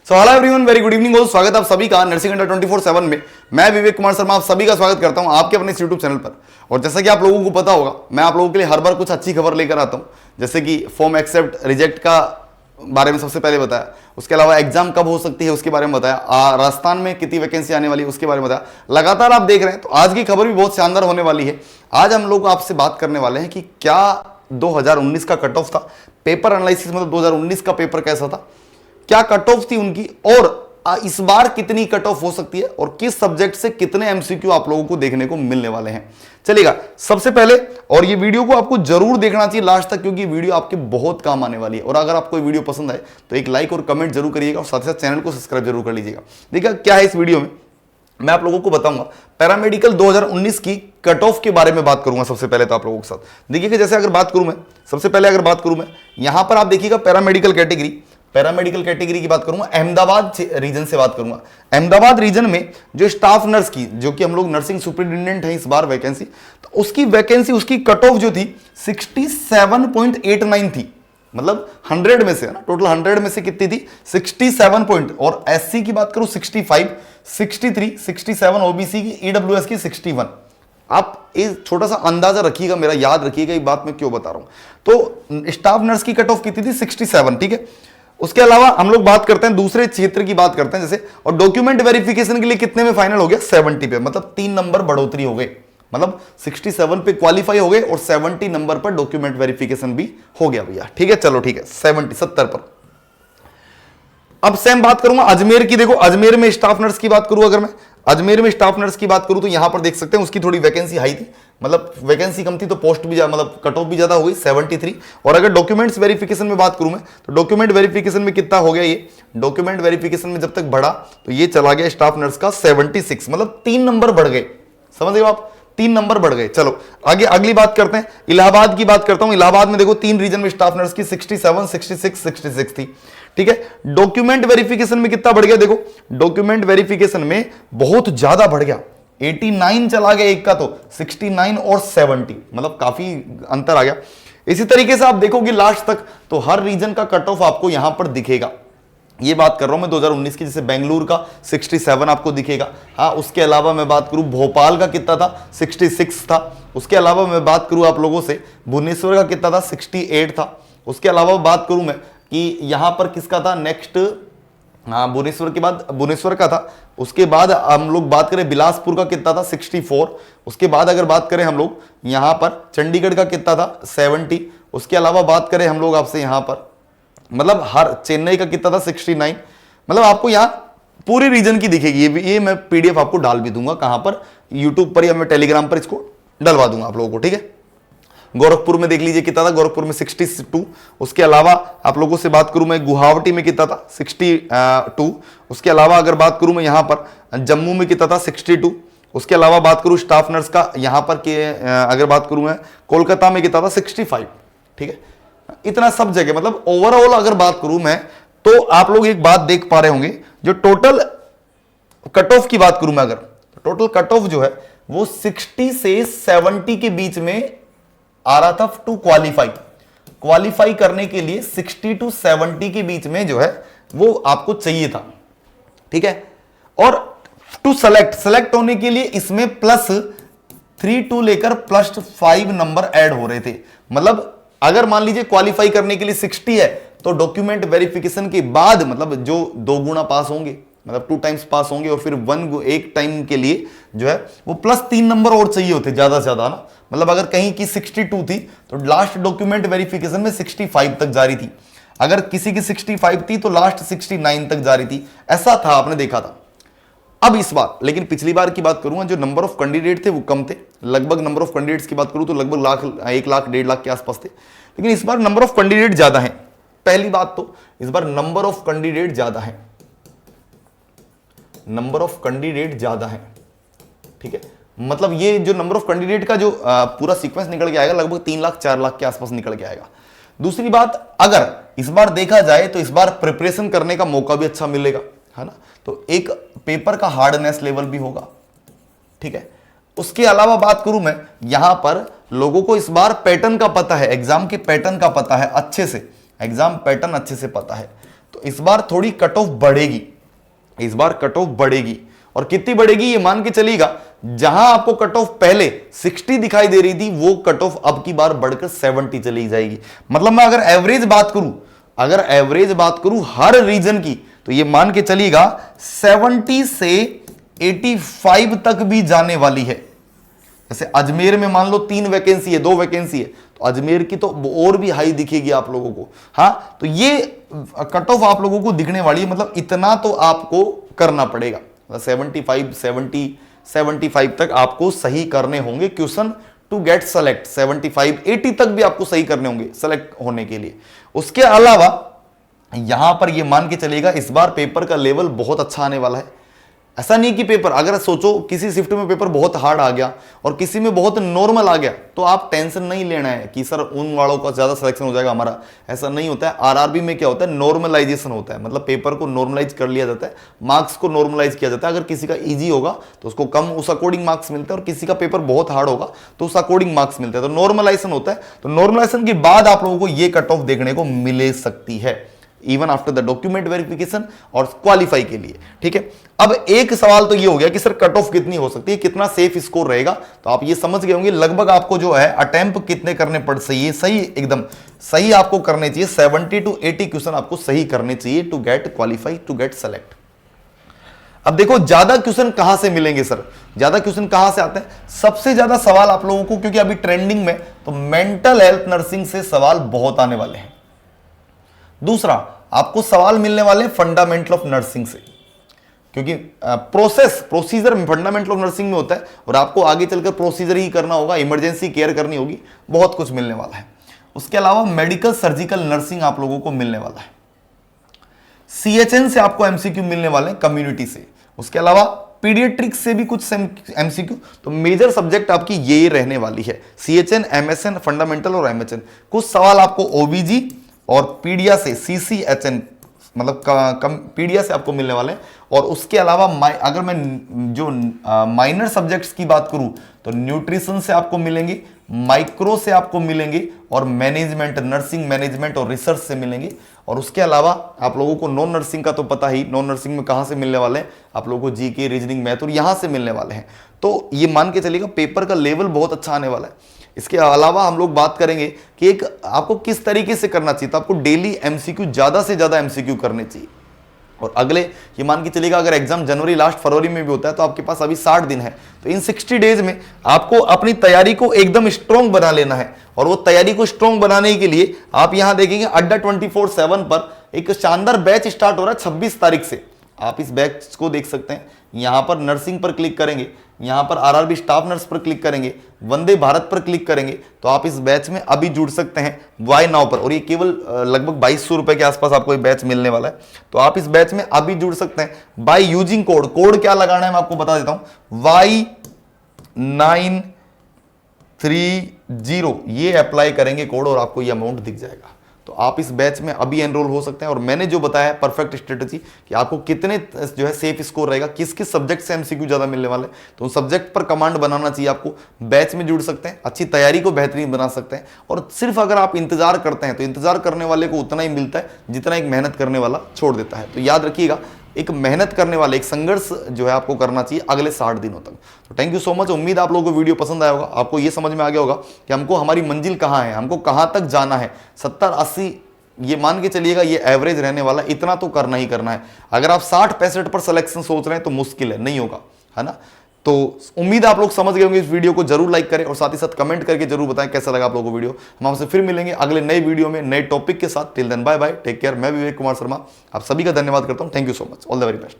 So hello everyone, very good evening. स्वागत है आप सभी का नर्सिंग अंडर 24/7 में। मैं विवेक कुमार शर्मा आप सभी का स्वागत करता हूं आपके अपने यूट्यूब चैनल पर। और जैसा कि आप लोगों को पता होगा, मैं आप लोगों के लिए हर बार कुछ अच्छी खबर लेकर आता हूं, जैसे कि फॉर्म एक्सेप्ट रिजेक्ट का बारे में सबसे पहले बताया, उसके अलावा एग्जाम कब हो सकती है उसके बारे में बताया, राजस्थान में कितनी वैकेंसी आने वाली है उसके बारे में बताया। लगातार आप देख रहे हैं, तो आज की खबर भी बहुत शानदार होने वाली है। आज हम लोग आपसे बात करने वाले हैं कि क्या 2019 का कट ऑफ था, पेपर एनालिसिस मतलब 2019 का पेपर कैसा था, क्या कट ऑफ थी उनकी, और इस बार कितनी कट ऑफ हो सकती है, और किस सब्जेक्ट से कितने एमसीक्यू आप लोगों को देखने को मिलने वाले हैं। चलिएगा सबसे पहले, और ये वीडियो को आपको जरूर देखना चाहिए लास्ट तक, क्योंकि वीडियो आपके बहुत काम आने वाली है। और अगर आपको वीडियो पसंद आए तो एक लाइक और कमेंट जरूर करिएगा, और साथ ही साथ चैनल को सब्सक्राइब जरूर कर लीजिएगा। देखिए क्या है इस वीडियो में, मैं आप लोगों को बताऊंगा पैरामेडिकल 2019 की कट ऑफ के बारे में बात करूंगा सबसे पहले तो आप लोगों के साथ। देखिए कि जैसे अगर बात करूं मैं, सबसे पहले अगर बात करूं मैं, यहां पर आप देखिएगा पैरामेडिकल कैटेगरी की बात करूंगा, अहमदाबाद रीजन से बात करूंगा। अहमदाबाद रीजन में जो स्टाफ नर्स की, जो कि हम लोग नर्सिंग सुपरिटेंडेंट है इस बार वैकेंसी, तो उसकी वैकेंसी, उसकी कट ऑफ जो थी 67.89 थी। मतलब 100 में से ना, टोटल 100 में से कितनी थी, 67 पॉइंट। और एससी की बात करूं 65, 63, 67 ओबीसी की, ईडब्ल्यूएस की 61। आप एक छोटा सा अंदाजा रखिएगा, मेरा याद रखिएगा ये बात मैं क्यों बता रहा हूं। तो स्टाफ नर्स की कट ऑफ कितनी थी, 67, ठीक है। उसके अलावा हम लोग बात करते हैं दूसरे क्षेत्र की बात करते हैं, जैसे, और डॉक्यूमेंट वेरिफिकेशन के लिए कितने में फाइनल हो गया, 70 पे, मतलब 3 नंबर बढ़ोतरी हो गई। मतलब 67 पे क्वालिफाई हो गए और 70 नंबर पर डॉक्यूमेंट वेरिफिकेशन भी हो गया भैया, ठीक है। चलो ठीक है, 70 पर। अब सेम बात करूंगा अजमेर की। देखो अजमेर में स्टाफ नर्स की बात करूं, अगर मैं अजमेर में स्टाफ नर्स की बात करूं तो यहां पर देख सकते हैं उसकी थोड़ी वैकेंसी हाई थी, मतलब वैकेंसी कम थी तो पोस्ट भी मतलब कट ऑफ भी ज्यादा हो गई, 73। और अगर डॉक्यूमेंट्स वेरिफिकेशन में बात करूं मैं, तो डॉक्यूमेंट वेरिफिकेशन में कितना हो गया, ये डॉक्यूमेंट वेरिफिकेशन में जब तक बढ़ा तो ये चला गया स्टाफ नर्स का 76, मतलब 3 नंबर बढ़ गए। समझ गए आप, 3 नंबर बढ़ गए। चलो आगे अगली बात करते हैं, इलाहाबाद की बात करता हूं। इलाहाबाद में देखो 3 रीजन में स्टाफ नर्स की 67, 66, 66 थी, ठीक है। डॉक्यूमेंट वेरिफिकेशन में कितना बढ़ गया, देखो डॉक्यूमेंट वेरिफिकेशन में बहुत ज्यादा बढ़ गया, 89 चला गया एक का, तो 69 और 70, मतलब काफी अंतर आ गया। इसी तरीके से आप देखोगे लास्ट तक तो हर रीजन का कट ऑफ आपको यहां पर दिखेगा। ये बात कर रहा हूं मैं 2019 की, जैसे बेंगलुरु का 67 आपको दिखेगा। हाँ, उसके अलावा मैं बात करूं भोपाल का कितना था, 66 था। उसके अलावा मैं बात करूं आप लोगों से भुवनेश्वर का कितना था, 68 था। उसके अलावा बात करूं मैं कि यहां पर किसका था नेक्स्ट, हाँ भुवनेश्वर के बाद भुवनेश्वर का था। उसके बाद हम लोग बात करें बिलासपुर का कितना था, 64। उसके बाद अगर बात करें हम लोग यहां पर चंडीगढ़ का कितना था, 70। उसके अलावा बात करें हम लोग आपसे यहां पर, मतलब हर चेन्नई का कितना था, 69। मतलब आपको यहां पूरी रीजन की दिखेगी। ये मैं पीडीएफ आपको डाल भी दूंगा, कहां पर, यूट्यूब पर या मैं टेलीग्राम पर इसको डलवा दूंगा आप लोगों को, ठीक है। गोरखपुर में देख लीजिए कितना था, गोरखपुर में 62। उसके अलावा आप लोगों से बात करूं मैं गुवाहाटी में कितना था, 62। उसके अलावा अगर बात करूं मैं यहां पर जम्मू में कितना था, 62। उसके अलावा बात करूं स्टाफ नर्स का यहां पर के अगर बात करूं मैं कोलकाता में कितना था, 65, ठीक है। इतना सब जगह, मतलब ओवरऑल अगर बात करूं मैं तो आप लोग एक बात देख पा रहे होंगे, जो टोटल कट ऑफ की बात करूं मैं, अगर टोटल कट ऑफ जो है वो 60 से 70 के बीच में आ रहा था टू क्वालिफाई करने के लिए 60 टू 70 के बीच में जो है वो आपको चाहिए था, ठीक है। और टू सेलेक्ट होने के लिए इसमें +3 टू लेकर +5 नंबर ऐड हो रहे थे। मतलब अगर मान लीजिए क्वालिफाई करने के लिए 60 है तो डॉक्यूमेंट वेरिफिकेशन के बाद, मतलब जो 2 गुना पास होंगे, मतलब 2 टाइम्स पास होंगे, और फिर 1 टाइम के लिए जो है वो +3 नंबर और चाहिए होते ज्यादा से ज्यादा ना। मतलब अगर कहीं की 62 थी तो लास्ट डॉक्यूमेंट वेरिफिकेशन में 65 तक जारी थी, अगर किसी की 65 थी तो लास्ट 69 तक जारी थी, ऐसा था, आपने देखा था। अब इस बार, लेकिन पिछली बार की बात करूंगा, जो नंबर ऑफ कैंडिडेट थे वो कम थे, लगभग नंबर ऑफ कैंडिडेट्स की बात करूं तो लगभग 1 लाख 1.5 लाख के आसपास थे। लेकिन इस बार नंबर ऑफ कैंडिडेट ज्यादा है। पहली बात तो इस बार नंबर ऑफ कैंडिडेट ज्यादा है, नंबर ऑफ कैंडिडेट ज्यादा है, ठीक है। मतलब ये जो नंबर ऑफ कैंडिडेट का जो पूरा सीक्वेंस निकल के आएगा, लगभग 3 लाख 4 लाख के आसपास निकल के आएगा। दूसरी बात, अगर इस बार देखा जाए तो इस बार प्रिपरेशन करने का मौका भी अच्छा मिलेगा, है ना। तो एक पेपर का हार्डनेस लेवल भी होगा, ठीक है। उसके अलावा बात करूं मैं, यहां पर लोगों को इस बार पैटर्न का पता है, एग्जाम के पैटर्न का पता है अच्छे से, एग्जाम पैटर्न अच्छे से पता है। तो इस बार थोड़ी कट ऑफ बढ़ेगी, इस बार कट ऑफ बढ़ेगी। और कितनी बढ़ेगी ये मान के चलिएगा, जहां आपको कट ऑफ पहले 60 दिखाई दे रही थी वो कट ऑफ अब की बार बढ़कर 70 चली जाएगी। मतलब मैं अगर एवरेज बात करूं, अगर एवरेज बात करूं हर रीजन की, तो ये मान के चलिएगा 70 से 85 तक भी जाने वाली है। जैसे अजमेर में मान लो 3 वैकेंसी है, 2 वैकेंसी है, तो अजमेर की तो और भी हाई दिखेगी आप लोगों को। हाँ, तो ये कट ऑफ आप लोगों को दिखने वाली है। मतलब इतना तो आपको करना पड़ेगा, 75 70 75 तक आपको सही करने होंगे क्वेश्चन टू गेट सेलेक्ट। 75 80 तक भी आपको सही करने होंगे सेलेक्ट होने के लिए। उसके अलावा यहां पर ये मान के चलेगा इस बार पेपर का लेवल बहुत अच्छा आने वाला है। ऐसा नहीं कि पेपर, अगर सोचो किसी शिफ्ट में पेपर बहुत हार्ड आ गया और किसी में बहुत नॉर्मल आ गया, तो आप टेंशन नहीं लेना है कि सर उन वालों का ज्यादा सिलेक्शन हो जाएगा हमारा। ऐसा नहीं होता है। आरआरबी में क्या होता है, नॉर्मलाइजेशन होता है। मतलब पेपर को नॉर्मलाइज कर लिया जाता है, मार्क्स को नॉर्मलाइज किया जाता है। अगर किसी का ईजी होगा तो उसको कम उस अकॉर्डिंग मार्क्स मिलते हैं, और किसी का पेपर बहुत हार्ड होगा तो उस अकॉर्डिंग मार्क्स मिलते हैं। तो नॉर्मलाइजेशन होता है। तो नॉर्मलाइजेशन के बाद आप लोगों को ये कट ऑफ देखने को मिले सकती है, even after the document verification और क्वालिफाई के लिए। ठीक है, अब एक सवाल तो ये हो गया कि सर कट ऑफ कितनी हो सकती है, कितना सेफ स्कोर रहेगा। तो आप ये समझ गए होंगे लगभग आपको जो है अटेम्प्ट कितने करने पड़ चाहिए, सही एकदम सही आपको करने चाहिए। 70 to 80 क्वेश्चन आपको सही करने चाहिए to get qualify, to get select. अब देखो ज्यादा क्वेश्चन कहां से मिलेंगे सर, ज्यादा क्वेश्चन कहां से आते हैं। सबसे ज्यादा सवाल आप लोगों को, क्योंकि अभी ट्रेंडिंग में, तो मेंटल हेल्थ नर्सिंग से सवाल बहुत आने वाले हैं। दूसरा, आपको सवाल मिलने वाले फंडामेंटल ऑफ नर्सिंग से, क्योंकि प्रोसीजर फंडामेंटल ऑफ नर्सिंग में होता है और आपको आगे चलकर प्रोसीजर ही करना होगा, इमरजेंसी केयर करनी होगी, बहुत कुछ मिलने वाला है। उसके अलावा मेडिकल सर्जिकल नर्सिंग आप लोगों को मिलने वाला है। सीएचएन से आपको एमसीक्यू मिलने वाले हैं, कम्युनिटी से। उसके अलावा पीडियाट्रिक्स से भी कुछ एमसीक्यू। तो मेजर सब्जेक्ट आपकी ये रहने वाली है, सीएचएन, एमएसएन, फंडामेंटल और एमएचएन। कुछ सवाल आपको ओबीजी और पीडिया से, सीसीएचएन मतलब पीडिया से आपको मिलने वाले हैं। और उसके अलावा अगर मैं जो माइनर सब्जेक्ट्स की बात करूं, तो न्यूट्रिशन से आपको मिलेंगे, माइक्रो से आपको मिलेंगे, और मैनेजमेंट, नर्सिंग मैनेजमेंट और रिसर्च से मिलेंगे। और उसके अलावा आप लोगों को नॉन नर्सिंग का तो पता ही, नॉन नर्सिंग में कहां से मिलने वाले हैं आप लोगों को, जीके, रीजनिंग, मैथ, और यहां से मिलने वाले हैं। तो ये मान के चलिएगा पेपर का लेवल बहुत अच्छा आने वाला है। इसके अलावा हम लोग बात करेंगे कि एक आपको किस तरीके से करना चाहिए। तो आपको डेली एमसीक्यू, ज्यादा से ज्यादा एमसीक्यू करने चाहिए। और अगले ये मान के चलिएगा अगर एग्जाम जनवरी लास्ट फरवरी में भी होता है, तो आपके पास अभी 60 दिन है। तो इन 60 डेज में आपको अपनी तैयारी को एकदम स्ट्रॉन्ग बना लेना है। और वो तैयारी को स्ट्रॉन्ग बनाने के लिए आप यहां देखेंगे अड्डा 24/7 पर एक शानदार बैच स्टार्ट हो रहा है 26 तारीख से। आप इस बैच को देख सकते हैं। यहां पर नर्सिंग पर क्लिक करेंगे, यहां पर आरआरबी स्टाफ नर्स पर क्लिक करेंगे, वंदे भारत पर क्लिक करेंगे, तो आप इस बैच में अभी जुड़ सकते हैं वाई नाउ पर। और ये केवल लगभग 2200 रुपए के आसपास आपको ये बैच मिलने वाला है। तो आप इस बैच में अभी जुड़ सकते हैं बाय यूजिंग कोड। कोड क्या लगाना है मैं आपको बता देता हूं, Y930 ये अप्लाई करेंगे कोड और आपको ये अमाउंट दिख जाएगा। तो आप इस बैच में अभी एनरोल हो सकते हैं। और मैंने जो बताया है परफेक्ट स्ट्रेटजी कि आपको कितने जो है सेफ स्कोर रहेगा, किस किस सब्जेक्ट से एमसीक्यू ज्यादा मिलने वाले, तो उन सब्जेक्ट पर कमांड बनाना चाहिए आपको। बैच में जुड़ सकते हैं, अच्छी तैयारी को बेहतरीन बना सकते हैं। और सिर्फ अगर आप इंतजार करते हैं तो इंतजार करने वाले को उतना ही मिलता है जितना एक मेहनत करने वाला छोड़ देता है। तो याद रखिएगा, एक मेहनत करने वाले, एक संघर्ष जो है आपको करना चाहिए अगले 60 दिनों तक। तो थैंक यू सो मच। उम्मीद आप लोगों को वीडियो पसंद आया होगा, आपको ये समझ में आ गया होगा कि हमको हमारी मंजिल कहाँ है, हमको कहाँ तक जाना है। 70-80 ये मान के चलिएगा ये एवरेज रहने वाला, इतना तो करना ही करना है। अगर आप 60-65 पर सिलेक्शन सोच रहे हैं तो मुश्किल है, नहीं होगा, है ना। तो उम्मीद आप लोग समझ गए होंगे। इस वीडियो को जरूर लाइक करें और साथ ही साथ कमेंट करके जरूर बताएं कैसा लगा आप लोगों को वीडियो। हम आपसे फिर मिलेंगे अगले नए वीडियो में नए टॉपिक के साथ। Till then bye bye, take care. मैं विवेक कुमार शर्मा आप सभी का धन्यवाद करता हूं। Thank you so much, all the very best.